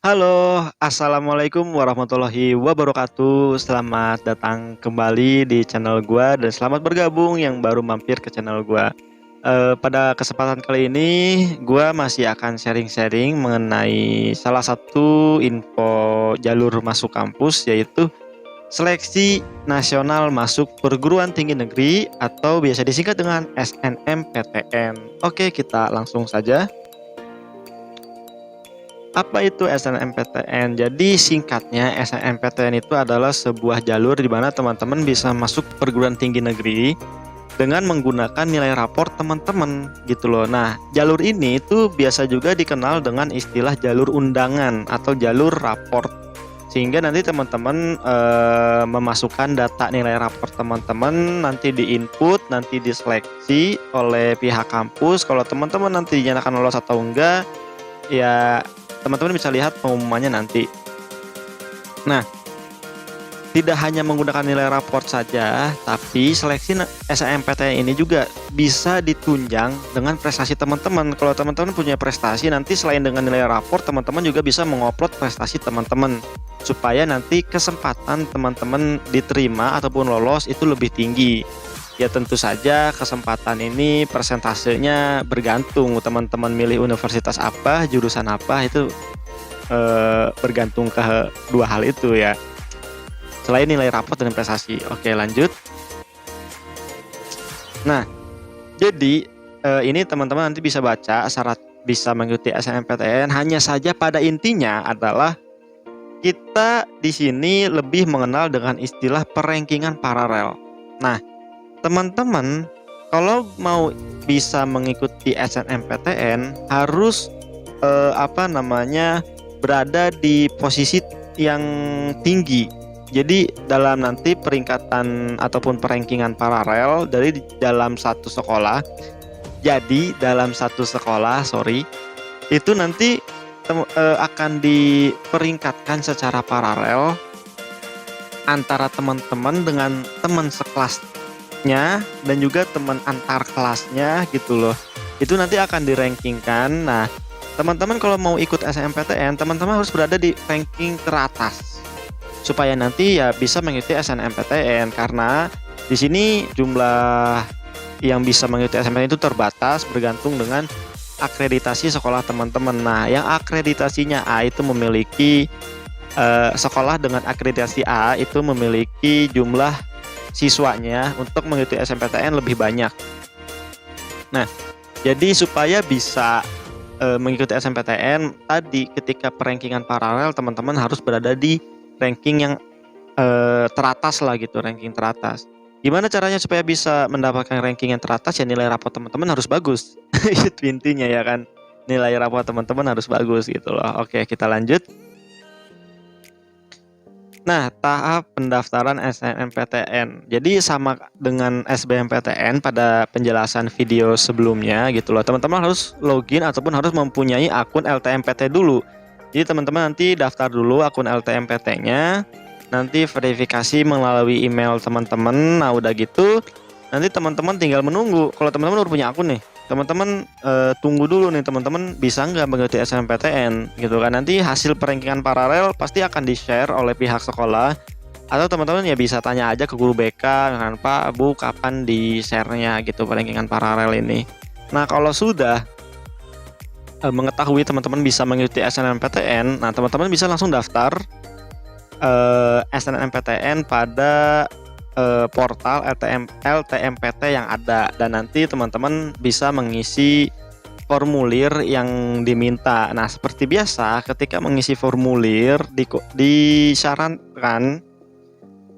Halo, assalamualaikum warahmatullahi wabarakatuh. Selamat datang kembali di channel gua dan selamat bergabung yang baru mampir ke channel gua. Pada kesempatan kali ini, gua masih akan sharing-sharing mengenai salah satu info jalur masuk kampus, yaitu Seleksi Nasional Masuk Perguruan Tinggi Negeri atau biasa disingkat dengan SNMPTN. Oke, kita langsung saja. Apa itu SNMPTN? Jadi singkatnya SNMPTN itu adalah sebuah jalur di mana teman-teman bisa masuk perguruan tinggi negeri dengan menggunakan nilai raport teman-teman gitu loh. Nah, jalur ini itu biasa juga dikenal dengan istilah jalur undangan atau jalur raport. Sehingga nanti teman-teman memasukkan data nilai raport teman-teman, nanti diinput, nanti diseleksi oleh pihak kampus. Kalau teman-teman nanti dinyatakan lolos atau enggak, ya teman-teman bisa lihat pengumumannya nanti. Nah, tidak hanya menggunakan nilai raport saja, tapi seleksi SNMPTN ini juga bisa ditunjang dengan prestasi teman-teman. Kalau teman-teman punya prestasi, nanti selain dengan nilai raport, teman-teman juga bisa mengupload prestasi teman-teman supaya nanti kesempatan teman-teman diterima ataupun lolos itu lebih tinggi. Ya tentu saja kesempatan ini persentasenya bergantung teman-teman milih universitas apa, jurusan apa itu bergantung ke dua hal itu ya. Selain nilai raport dan prestasi. Oke, lanjut. Nah, jadi ini teman-teman nanti bisa baca syarat bisa mengikuti SNMPTN. Hanya saja pada intinya adalah kita di sini lebih mengenal dengan istilah perankingan paralel. Nah, teman-teman kalau mau bisa mengikuti SNMPTN harus berada di posisi yang tinggi. Jadi dalam nanti peringkatan ataupun perankingan paralel dari dalam satu sekolah. Jadi dalam satu sekolah, itu nanti akan diperingkatkan secara paralel antara teman-teman dengan teman sekelasnya dan juga teman antar kelasnya gitu loh. Itu nanti akan dirankingkan. Nah, teman-teman kalau mau ikut SNMPTN, teman-teman harus berada di ranking teratas supaya nanti ya bisa mengikuti SNMPTN, karena di sini jumlah yang bisa mengikuti SNMPTN itu terbatas bergantung dengan akreditasi sekolah teman-teman. Nah, yang akreditasinya A itu memiliki sekolah dengan akreditasi A itu memiliki jumlah siswanya untuk mengikuti SNMPTN lebih banyak. Nah, jadi supaya bisa mengikuti SNMPTN tadi ketika perankingan paralel, teman-teman harus berada di ranking yang teratas lah gitu, ranking teratas. Gimana caranya supaya bisa mendapatkan ranking yang teratas? Ya nilai raport teman-teman harus bagus. Itu intinya ya kan. Nilai raport teman-teman harus bagus gitu loh. Oke, kita lanjut. Nah, tahap pendaftaran SNMPTN. Jadi sama dengan SBMPTN pada penjelasan video sebelumnya gitu loh. Teman-teman harus login ataupun harus mempunyai akun LTMPT dulu. Jadi teman-teman nanti daftar dulu akun LTMPT-nya. Nanti verifikasi melalui email teman-teman. Nah, udah gitu nanti teman-teman tinggal menunggu. Kalau teman-teman udah punya akun nih, teman-teman tunggu dulu nih, teman-teman bisa nggak mengikuti SNMPTN gitu kan. Nanti hasil perankingan paralel pasti akan di-share oleh pihak sekolah, atau teman-teman ya bisa tanya aja ke guru BK kan, Pak, Bu, kapan di-share-nya gitu perankingan paralel ini. Nah, kalau sudah mengetahui teman-teman bisa mengikuti SNMPTN, nah teman-teman bisa langsung daftar SNMPTN pada portal LTMPT yang ada, dan nanti teman-teman bisa mengisi formulir yang diminta. Nah, seperti biasa ketika mengisi formulir disyaratkan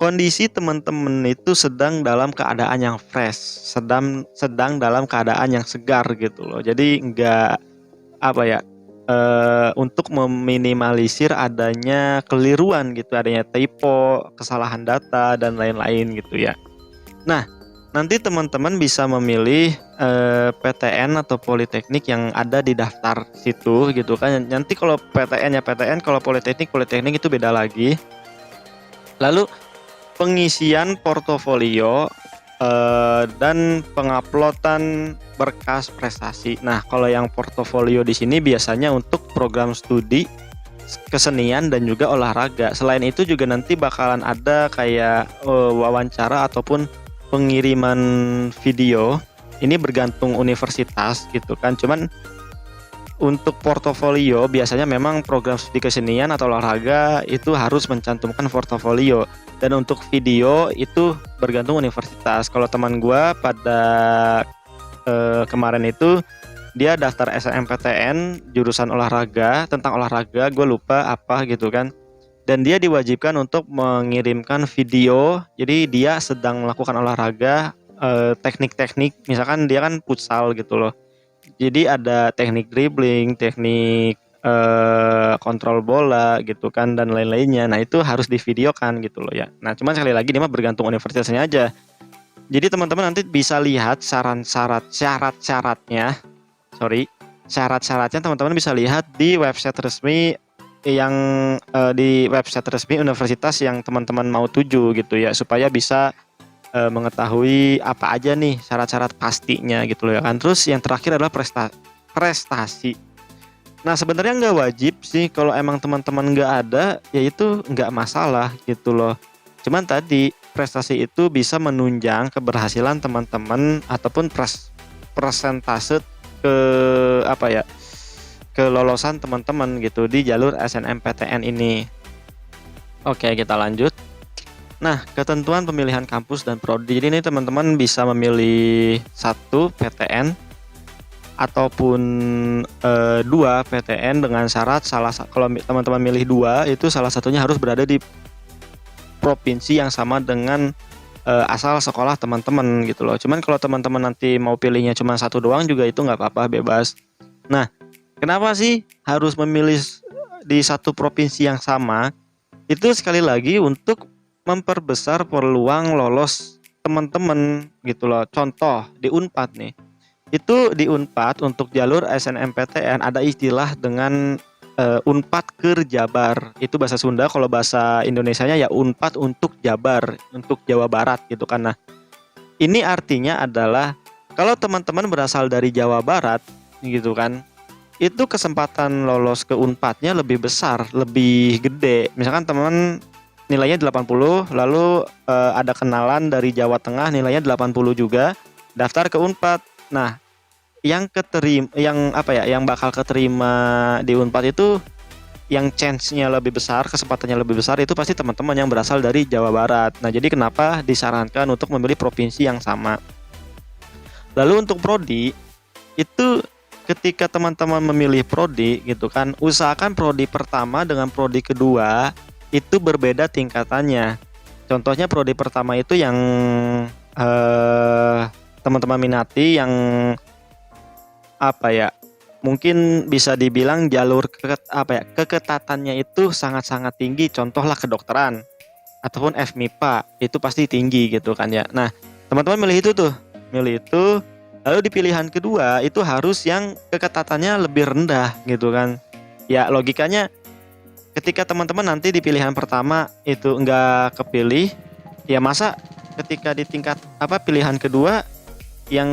kondisi teman-teman itu sedang dalam keadaan yang fresh, sedang dalam keadaan yang segar gitu loh. Jadi enggak untuk meminimalisir adanya keliruan gitu, adanya typo, kesalahan data dan lain-lain gitu ya. Nah, nanti teman-teman bisa memilih PTN atau politeknik yang ada di daftar situ gitu kan. Nanti kalau PTN ya PTN, kalau politeknik itu beda lagi. Lalu pengisian portofolio dan penguploadan berkas prestasi. Nah, kalau yang portofolio di sini biasanya untuk program studi kesenian dan juga olahraga. Selain itu juga nanti bakalan ada kayak wawancara ataupun pengiriman video. Ini bergantung universitas gitu kan. Cuman untuk portofolio biasanya memang program studi kesenian atau olahraga itu harus mencantumkan portofolio, dan untuk video itu bergantung universitas. Kalau teman gua pada kemarin itu dia daftar SNMPTN jurusan olahraga, tentang olahraga gue lupa apa gitu kan, dan dia diwajibkan untuk mengirimkan video. Jadi dia sedang melakukan olahraga, teknik-teknik, misalkan dia kan futsal gitu loh, jadi ada teknik dribbling, teknik kontrol bola gitu kan, dan lain-lainnya. Nah itu harus divideokan gitu loh ya. Nah cuman sekali lagi dia mah bergantung universitasnya aja. Jadi teman-teman nanti bisa lihat syarat-syaratnya teman-teman bisa lihat di website resmi yang di website resmi universitas yang teman-teman mau tuju gitu ya, supaya bisa mengetahui apa aja nih syarat-syarat pastinya gitu loh ya kan. Terus yang terakhir adalah prestasi. Nah sebenarnya nggak wajib sih, kalau emang teman-teman nggak ada ya itu nggak masalah gitu loh. Cuman tadi prestasi itu bisa menunjang keberhasilan teman-teman ataupun persentase ke kelolosan teman-teman gitu di jalur SNMPTN ini. Oke, kita lanjut. Nah, ketentuan pemilihan kampus dan prodi. Jadi ini teman-teman bisa memilih 1 PTN ataupun 2 PTN dengan syarat kalau teman-teman milih 2 itu salah satunya harus berada di provinsi yang sama dengan asal sekolah teman-teman gitu loh. Cuman kalau teman-teman nanti mau pilihnya cuma 1 doang juga itu nggak apa-apa, bebas. Nah, kenapa sih harus memilih di 1 provinsi yang sama? Itu sekali lagi untuk memperbesar peluang lolos teman-teman gitu loh. Contoh di Unpad nih, itu di Unpad untuk jalur SNMPTN ada istilah dengan Unpad Keur Jabar. Itu bahasa Sunda, kalau bahasa Indonesianya ya Unpad untuk Jabar, untuk Jawa Barat gitu kan. Nah ini artinya adalah kalau teman-teman berasal dari Jawa Barat gitu kan, itu kesempatan lolos ke Unpadnya lebih besar, lebih gede. Misalkan teman nilainya 80, lalu ada kenalan dari Jawa Tengah nilainya 80 juga, daftar ke Unpad. Nah, yang bakal keterima di Unpad itu yang chance-nya lebih besar, kesempatannya lebih besar itu pasti teman-teman yang berasal dari Jawa Barat. Nah, jadi kenapa disarankan untuk memilih provinsi yang sama. Lalu untuk prodi itu ketika teman-teman memilih prodi gitu kan, usahakan prodi pertama dengan prodi kedua itu berbeda tingkatannya. Contohnya prodi pertama itu yang teman-teman minati, yang mungkin bisa dibilang jalur keketatannya itu sangat-sangat tinggi. Contohlah kedokteran ataupun FMIPA itu pasti tinggi gitu kan ya. Nah teman-teman milih itu, lalu di pilihan kedua itu harus yang keketatannya lebih rendah gitu kan ya. Logikanya ketika teman-teman nanti di pilihan pertama itu enggak kepilih, ya masa ketika di tingkat pilihan kedua yang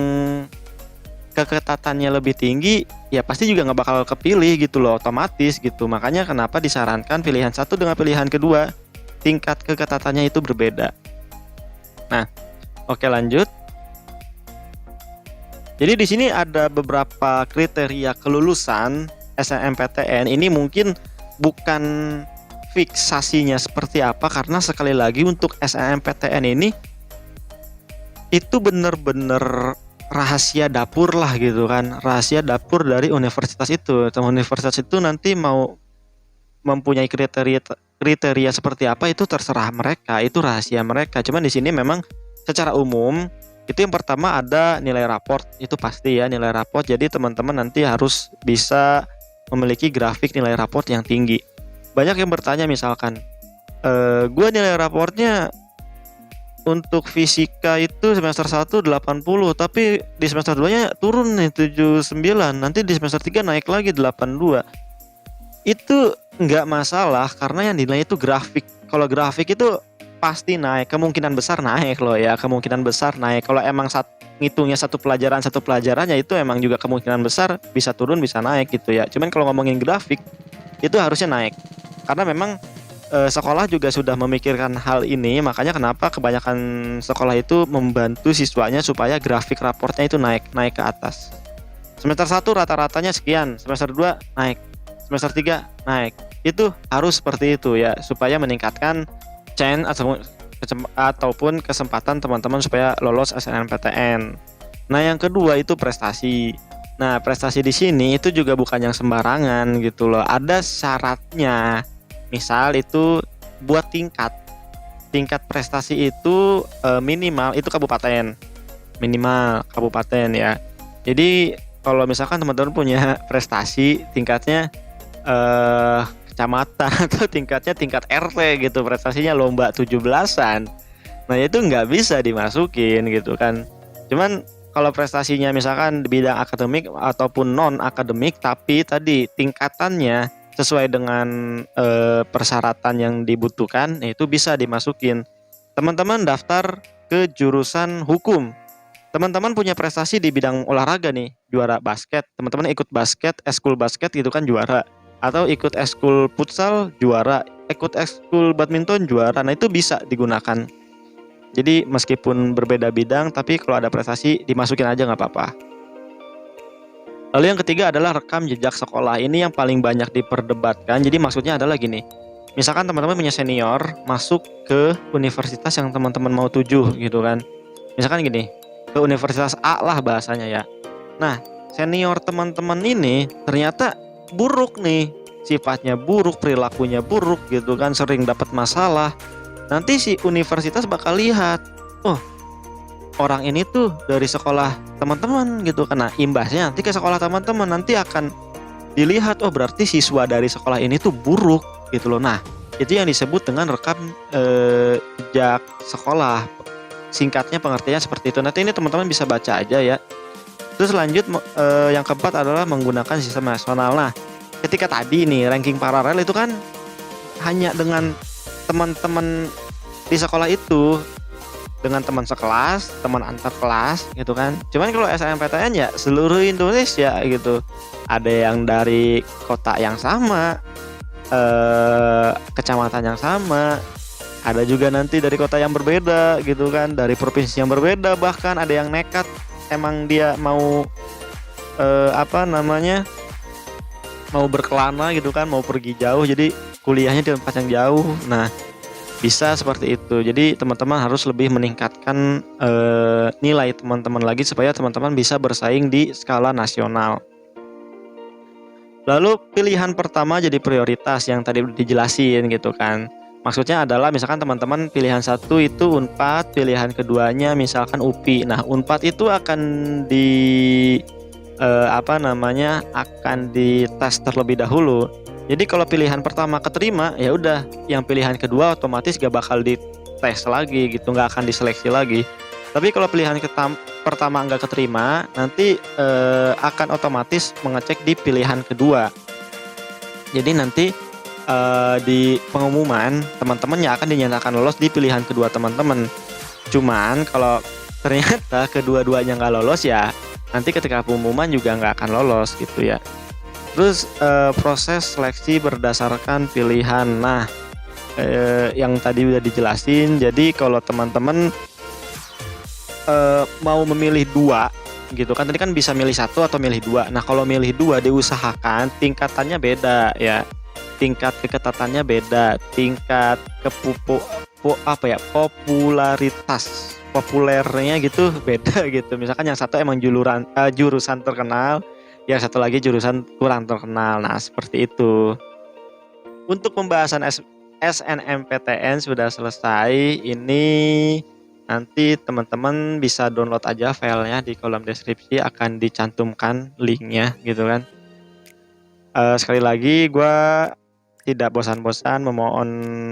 keketatannya lebih tinggi ya pasti juga nggak bakal kepilih gitu loh, otomatis gitu. Makanya kenapa disarankan pilihan 1 dengan pilihan kedua tingkat keketatannya itu berbeda. Nah, oke lanjut. Jadi di sini ada beberapa kriteria kelulusan SNMPTN. Ini mungkin bukan fiksasinya seperti apa, karena sekali lagi untuk SNMPTN ini itu bener-bener rahasia dapur lah gitu kan, rahasia dapur dari universitas itu. Universitas itu nanti mau mempunyai kriteria seperti apa itu terserah mereka, itu rahasia mereka. Cuman di sini memang secara umum itu yang pertama ada nilai raport, itu pasti ya nilai raport. Jadi teman-teman nanti harus bisa memiliki grafik nilai raport yang tinggi. Banyak yang bertanya misalkan, gue nilai raportnya untuk fisika itu semester 1 80, tapi di semester 2-nya turun nih 79, nanti di semester 3 naik lagi 82. Itu nggak masalah karena yang dinilai itu grafik. Kalau grafik itu pasti naik, kemungkinan besar naik loh ya, kemungkinan besar naik. Kalau emang ngitungnya satu pelajarannya itu emang juga kemungkinan besar bisa turun bisa naik gitu ya. Cuman kalau ngomongin grafik itu harusnya naik. Karena memang sekolah juga sudah memikirkan hal ini, makanya kenapa kebanyakan sekolah itu membantu siswanya supaya grafik raportnya itu naik ke atas. Semester 1 rata-ratanya sekian, semester 2 naik, semester 3 naik. Itu harus seperti itu ya, supaya meningkatkan chance ataupun kesempatan teman-teman supaya lolos SNMPTN. Nah, yang kedua itu prestasi. Nah, prestasi di sini itu juga bukan yang sembarangan gitu loh. Ada syaratnya. Misal itu buat tingkat prestasi itu minimal itu minimal kabupaten ya. Jadi kalau misalkan teman-teman punya prestasi tingkatnya kecamatan atau tingkat RT gitu, prestasinya lomba 17-an, nah itu nggak bisa dimasukin gitu kan. Cuman kalau prestasinya misalkan di bidang akademik ataupun non akademik tapi tadi tingkatannya sesuai dengan persyaratan yang dibutuhkan, itu bisa dimasukin. Teman-teman daftar ke jurusan hukum, teman-teman punya prestasi di bidang olahraga nih, juara basket, teman-teman ikut basket, eskul basket gitu kan juara, atau ikut eskul futsal juara, ikut eskul badminton juara, nah itu bisa digunakan. Jadi meskipun berbeda bidang, tapi kalau ada prestasi dimasukin aja nggak apa-apa. Lalu yang ketiga adalah rekam jejak sekolah. Ini yang paling banyak diperdebatkan. Jadi maksudnya adalah gini, misalkan teman-teman punya senior masuk ke universitas yang teman-teman mau tuju gitu kan. Misalkan gini, ke universitas A lah bahasanya ya. Nah, senior teman-teman ini ternyata buruk nih, sifatnya buruk, perilakunya buruk gitu kan, sering dapat masalah. Nanti si universitas bakal lihat, oh orang ini tuh dari sekolah teman-teman gitu, karena imbasnya nanti ke sekolah teman-teman nanti akan dilihat, oh berarti siswa dari sekolah ini tuh buruk gitu loh. Nah, itu yang disebut dengan rekam jejak sekolah. Singkatnya pengertiannya seperti itu. Nanti ini teman-teman bisa baca aja ya. Terus lanjut yang keempat adalah menggunakan sistem nasional. Nah, ketika tadi nih ranking paralel itu kan hanya dengan teman-teman di sekolah itu, dengan teman sekelas, teman antar kelas gitu kan. Cuman kalau SNMPTN ya seluruh Indonesia gitu. Ada yang dari kota yang sama, kecamatan yang sama, ada juga nanti dari kota yang berbeda gitu kan, dari provinsi yang berbeda, bahkan ada yang nekat emang dia mau mau berkelana gitu kan, mau pergi jauh, jadi kuliahnya di tempat yang jauh. Nah, bisa seperti itu. Jadi teman-teman harus lebih meningkatkan nilai teman-teman lagi supaya teman-teman bisa bersaing di skala nasional. Lalu pilihan pertama jadi prioritas yang tadi udah dijelasin gitu kan. Maksudnya adalah misalkan teman-teman pilihan satu itu Unpad, pilihan keduanya misalkan UPI. Nah, Unpad itu akan akan dites terlebih dahulu. Jadi kalau pilihan pertama keterima, ya udah, yang pilihan kedua otomatis gak bakal dites lagi gitu, nggak akan diseleksi lagi. Tapi kalau pilihan pertama nggak keterima, nanti akan otomatis mengecek di pilihan kedua. Jadi nanti di pengumuman teman-teman yang akan dinyatakan lolos di pilihan kedua teman-teman. Cuman kalau ternyata kedua-duanya nggak lolos, ya nanti ketika pengumuman juga nggak akan lolos gitu ya. Terus proses seleksi berdasarkan pilihan. Nah, yang tadi udah dijelasin. Jadi kalau teman-teman mau memilih dua gitu kan, tadi kan bisa milih satu atau milih dua. Nah, kalau milih dua diusahakan tingkatannya beda ya. Tingkat keketatannya beda, tingkat popularitas populernya gitu beda gitu. Misalkan yang satu emang jurusan terkenal, yang satu lagi jurusan kurang terkenal. Nah, seperti itu. Untuk pembahasan SNMPTN sudah selesai. Ini nanti teman-teman bisa download aja filenya, di kolom deskripsi akan dicantumkan linknya gitu kan. Sekali lagi gue tidak bosan-bosan memohon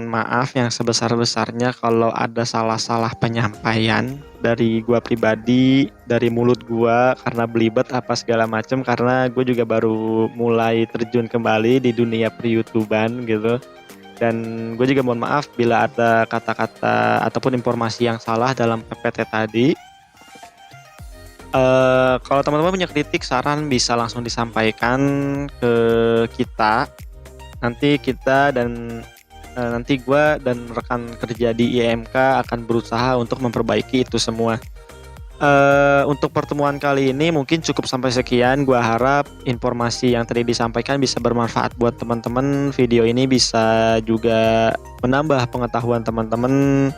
maaf yang sebesar-besarnya kalau ada salah-salah penyampaian dari gue pribadi, dari mulut gue, karena belibet apa segala macam, karena gue juga baru mulai terjun kembali di dunia per-YouTuban gitu. Dan gue juga mohon maaf bila ada kata-kata ataupun informasi yang salah dalam PPT tadi. Kalau teman-teman punya kritik, saran bisa langsung disampaikan ke kita Nanti kita dan nanti gua dan rekan kerja di IMK akan berusaha untuk memperbaiki itu semua. Untuk pertemuan kali ini mungkin cukup sampai sekian. Gua harap informasi yang tadi disampaikan bisa bermanfaat buat teman-teman. Video ini bisa juga menambah pengetahuan teman-teman.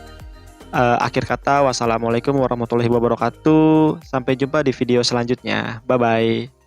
Akhir kata, wassalamualaikum warahmatullahi wabarakatuh. Sampai jumpa di video selanjutnya. Bye bye.